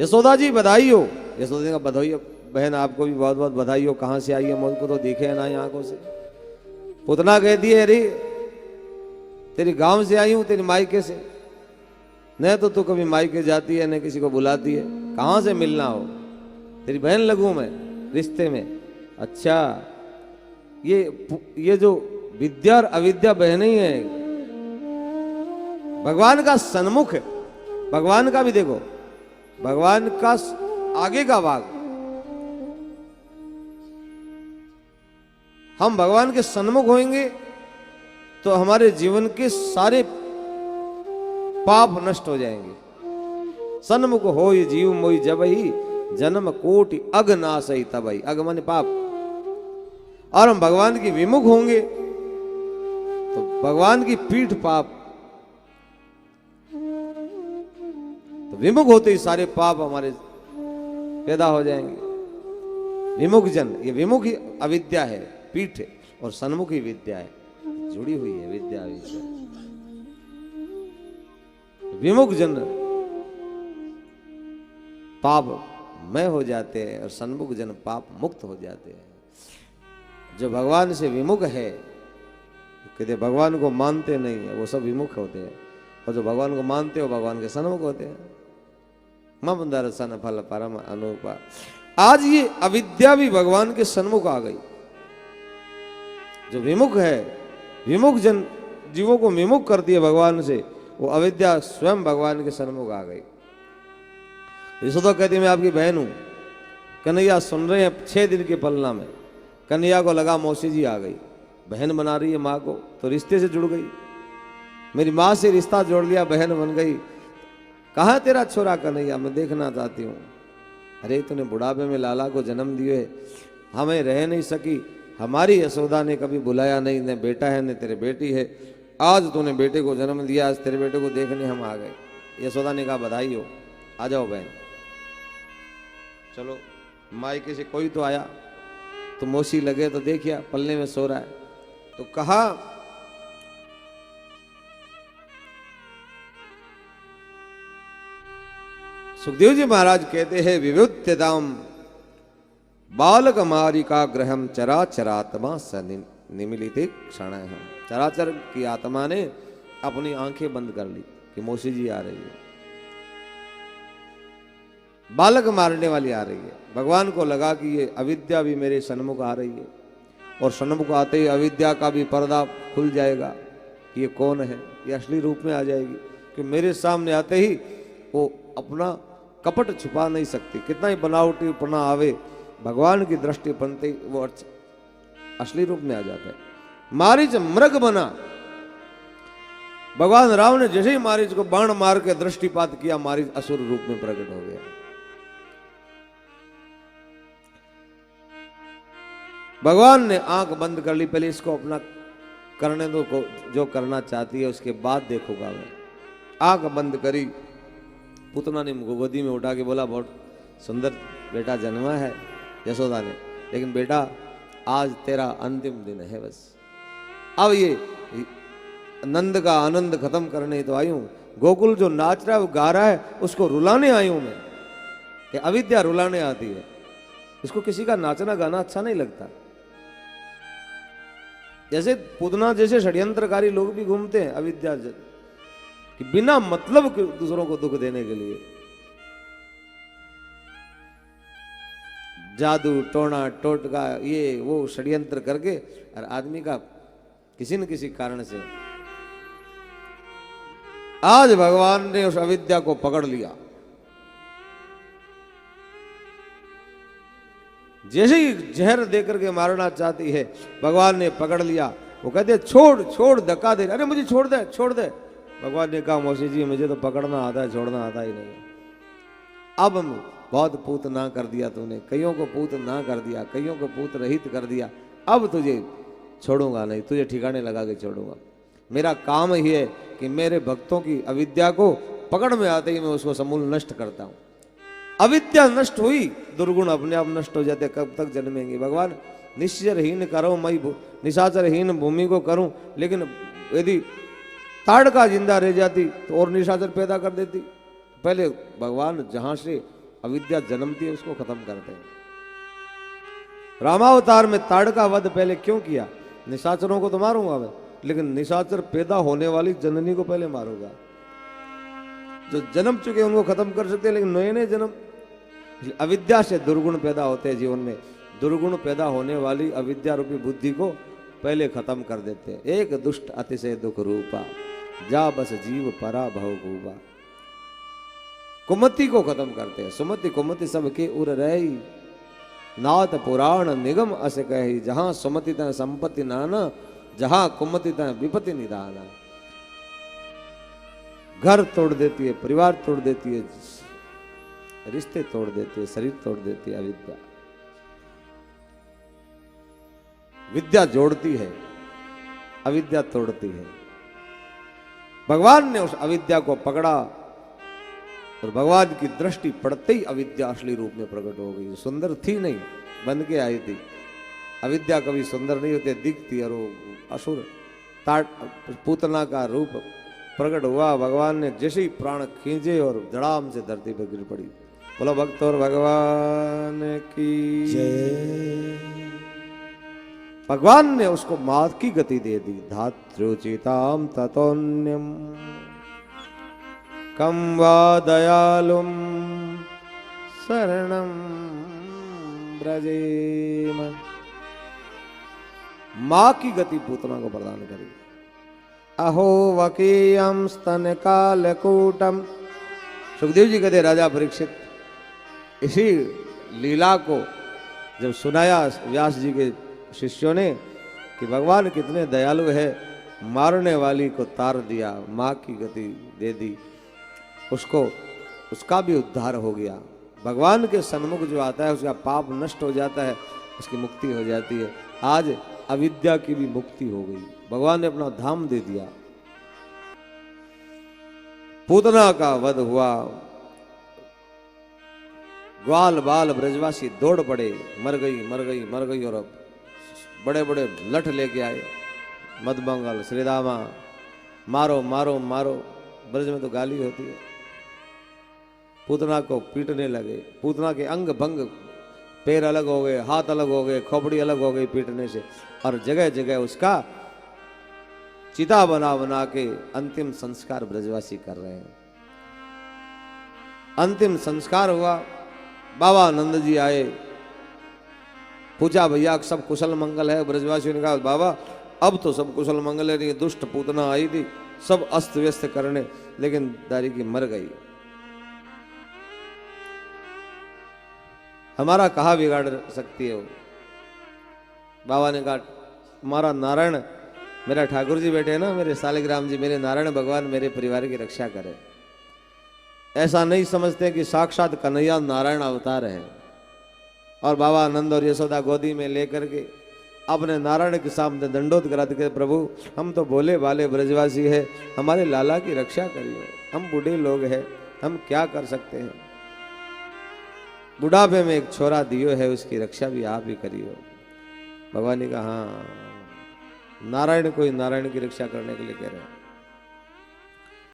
यशोदा जी बधाई हो। यशोदा जी का बधाई बहन आपको भी बहुत बहुत बधाई हो। कहाँ से आई है, मुझको तो दिखे ना आंखों से। पुतना कहती है अरे तेरी गांव से आई हूं, तेरी मायके से। न तो तू कभी मायके जाती है, न किसी को बुलाती है। कहां से मिलना हो, तेरी बहन लगूं मैं रिश्ते में। अच्छा, ये जो विद्या और अविद्या बहन ही है, भगवान का सन्मुख है। भगवान का भी देखो, भगवान का आगे का भाग, हम भगवान के सन्मुख होंगे तो हमारे जीवन के सारे पाप नष्ट हो जाएंगे। सन्मुख हो ये जीव मोई जब ही, जन्म कोटि अग नासई तबई। अग माने पाप। और हम भगवान की विमुख होंगे तो भगवान की पीठ पाप। तो विमुख होते ही सारे पाप हमारे पैदा हो जाएंगे। विमुख जन, ये विमुख ही अविद्या है, पीठ है, और सन्मुख ही विद्या है, जुड़ी हुई है विद्या विद्या। विमुख जन पाप में हो जाते हैं और सन्मुख जन पाप मुक्त हो जाते हैं। जो भगवान से विमुख है, कहते भगवान को मानते नहीं है, वो सब विमुख होते हैं। और जो भगवान को मानते हो, भगवान के सन्मुख होते हैं। मम दर्शन फल परम अनुपा। आज ये अविद्या भी भगवान के सन्मुख आ गई। जो विमुख है, विमुख जन जीवों को विमुख करती है भगवान से, वो अविद्या स्वयं भगवान के सन्मुख आ गई। यशोदा कहती मैं आपकी बहन हूं। कन्हैया सुन रहे हैं 6 दिन के पलना में। कन्हैया को लगा मौसी जी आ गई, बहन बना रही है माँ को, तो रिश्ते से जुड़ गई। मेरी माँ से रिश्ता जोड़ लिया, बहन बन गई। कहाँ तेरा छोरा कन्हैया, मैं देखना चाहती हूँ। अरे तूने बुढ़ापे में लाला को जन्म दिए, हमें रह नहीं सकी। हमारी यशोदा ने कभी बुलाया नहीं, न बेटा है न तेरे बेटी है। आज तूने बेटे को जन्म दिया, आज तेरे बेटे को देखने हम आ गए। यशोदा ने कहा बधाई हो, आ जाओ बहन। चलो, मायके से कोई तो आया, तो मौसी लगे तो देखिया पल्ले में सो रहा है। तो कहा सुखदेव जी महाराज कहते हैं विविध्यताम बालक मारिका ग्रहम चराचरात्मा स निमिलित क्षण। चराचर की आत्मा ने अपनी आंखें बंद कर ली कि मौसी जी आ रही है, बालक मारने वाली आ रही है। भगवान को लगा कि ये अविद्या भी मेरे सन्मुख आ रही है, और सन्मुख आते ही अविद्या का भी पर्दा खुल जाएगा कि ये कौन है, ये असली रूप में आ जाएगी। कि मेरे सामने आते ही वो अपना कपट छुपा नहीं सकती। कितना ही बनावटीपना आवे, भगवान की दृष्टि बनते ही वो असली रूप में आ जाता है। मारीच मृग बना। भगवान राम ने जैसे ही मारीच को बाण मार के दृष्टिपात किया, मारीच असुर रूप में प्रकट हो गया। भगवान ने आंख बंद कर ली, पहले इसको अपना करने दो, को जो करना चाहती है उसके बाद देखूंगा मैं। आंख बंद करी, पुतना ने गोदी में उठा के बोला बहुत सुंदर बेटा जन्मा है यशोदा ने, लेकिन बेटा आज तेरा अंतिम दिन है बस। अब ये नंद का आनंद खत्म करने तो आई हूं। गोकुल जो नाच रहा है, वो गा रहा है, उसको रुलाने आई हूं मैं। कि अविद्या रुलाने आती है, इसको किसी का नाचना गाना अच्छा नहीं लगता। जैसे पुतना जैसे षड्यंत्रकारी लोग भी घूमते हैं अविद्या कि बिना मतलब के दूसरों को दुख देने के लिए जादू टोना टोटका ये वो षड्यंत्र करके, और आदमी का किसी न किसी कारण से आज भगवान ने उस अविद्या को पकड़ लिया। जैसे ही जहर देकर के मारना चाहती है, भगवान ने पकड़ लिया। वो कहते छोड़ छोड़, धक्का दे। अरे मुझे छोड़ दे छोड़ दे। भगवान ने कहा मौसी जी मुझे तो पकड़ना आता है, छोड़ना आता ही नहीं। अब बहुत पूत ना कर दिया तूने, कईयों को पूत ना कर दिया, कईयों को पूत रहित कर दिया। अब तुझे छोड़ूंगा नहीं, तुझे ठिकाने लगा के छोड़ूंगा। मेरा काम ही है कि मेरे भक्तों की अविद्या को पकड़ में आते ही मैं उसको समूल नष्ट करता हूं। अविद्या नष्ट हुई, दुर्गुण अपने आप नष्ट हो जाते। कब तक जन्मेंगे भगवान? निश्चरहीन करो मई निशाचरहीन भूमि को करूं, लेकिन यदि ताड़का जिंदा रह जाती तो और निशाचर पैदा कर देती। पहले भगवान जहां से अविद्या जन्मती है उसको खत्म करते हैं। रामावतार में ताड़का वध पहले क्यों किया? निशाचरों को तो मारूंगा मैं, लेकिन निशाचर पैदा होने वाली जननी को पहले मारूंगा। जो जन्म चुके उनको खत्म कर सकते हैं, लेकिन नए नए जन्म, अविद्या से दुर्गुण पैदा होते हैं जीवन में। दुर्गुण पैदा होने वाली अविद्या रूपी बुद्धि को पहले खत्म कर देते हैं। एक दुष्ट अतिशय दुख रूपा, जा बस जीव परा भव भूबा। कुमति को खत्म करते हैं। सुमति कुमति सबके उर रही, नाथ पुराण निगम अस कही। जहां सुमति तह संपत्ति नाना, जहां कुमति तह विपत्ति निदाना। घर तोड़ देती है, परिवार तोड़ देती है, रिश्ते तोड़ देती है, शरीर तोड़ देती है अविद्या। विद्या जोड़ती है, अविद्या तोड़ती है। भगवान ने उस अविद्या को पकड़ा और भगवान की दृष्टि पड़ते ही अविद्या असली रूप में प्रकट हो गई। सुंदर थी नहीं, बन के आई थी। अविद्या कभी सुंदर नहीं होती, दिखती। और वो असुर पूतना का रूप प्रकट हुआ। भगवान ने जैसे ही प्राण खींचे और धड़ाम से धरती पर गिर पड़ी। बोलो भक्त और भगवान की जय। भगवान ने उसको मात की गति दे दी। धात्रुचिताम ततोन्यम कम वा दयालुम शरणम ब्रजेम। मां की गति पूतना को प्रदान करी। अहो वकीयम स्तन कालकूटम। सुखदेव जी कहते राजा परीक्षित, इसी लीला को जब सुनाया व्यास जी के शिष्यों ने कि भगवान कितने दयालु है, मारने वाली को तार दिया, माँ की गति दे दी, उसको उसका भी उद्धार हो गया। भगवान के सन्मुख जो आता है उसका पाप नष्ट हो जाता है, उसकी मुक्ति हो जाती है। आज अविद्या की भी मुक्ति हो गई, भगवान ने अपना धाम दे दिया। पूतना का वध हुआ, ग्वाल बाल ब्रजवासी दौड़ पड़े, मर गई मर गई मर गई। और अब बड़े बड़े लठ लेके आए, मदमंगल श्रीदामा, मारो मारो मारो। ब्रज में तो गाली होती है। पूतना को पीटने लगे। पूतना के अंग भंग, पैर अलग हो गए, हाथ अलग हो गए, खोपड़ी अलग हो गई पीटने से। और जगह जगह उसका चिता बना बना के अंतिम संस्कार ब्रजवासी कर रहे हैं। अंतिम संस्कार हुआ, बाबा नंद जी आए, पूछा भैया सब कुशल मंगल है? ब्रजवासियों ने कहा बाबा अब तो सब कुशल मंगल है, नहीं दुष्ट पूतना आई थी सब अस्त व्यस्त करने, लेकिन दारी की मर गई। हमारा कहा बिगाड़ सकती है वो? बाबा ने कहा हमारा नारायण, मेरा ठाकुर जी बैठे हैं ना, मेरे सालिग्राम जी, मेरे नारायण भगवान मेरे परिवार की रक्षा करे। ऐसा नहीं समझते कि साक्षात कन्हैया नारायण अवतार है। और बाबा आनंद और यशोदा गोदी में लेकर के अपने नारायण के सामने दंडोत कराते के, प्रभु हम तो भोले भाले ब्रजवासी है, हमारे लाला की रक्षा करिए, हम बूढ़े लोग हैं, हम क्या कर सकते हैं। बुढ़ापे में एक छोरा दियो है, उसकी रक्षा भी आप ही करियो। भगवान ने कहा हाँ, नारायण को ही नारायण की रक्षा करने के लिए कह रहे हैं।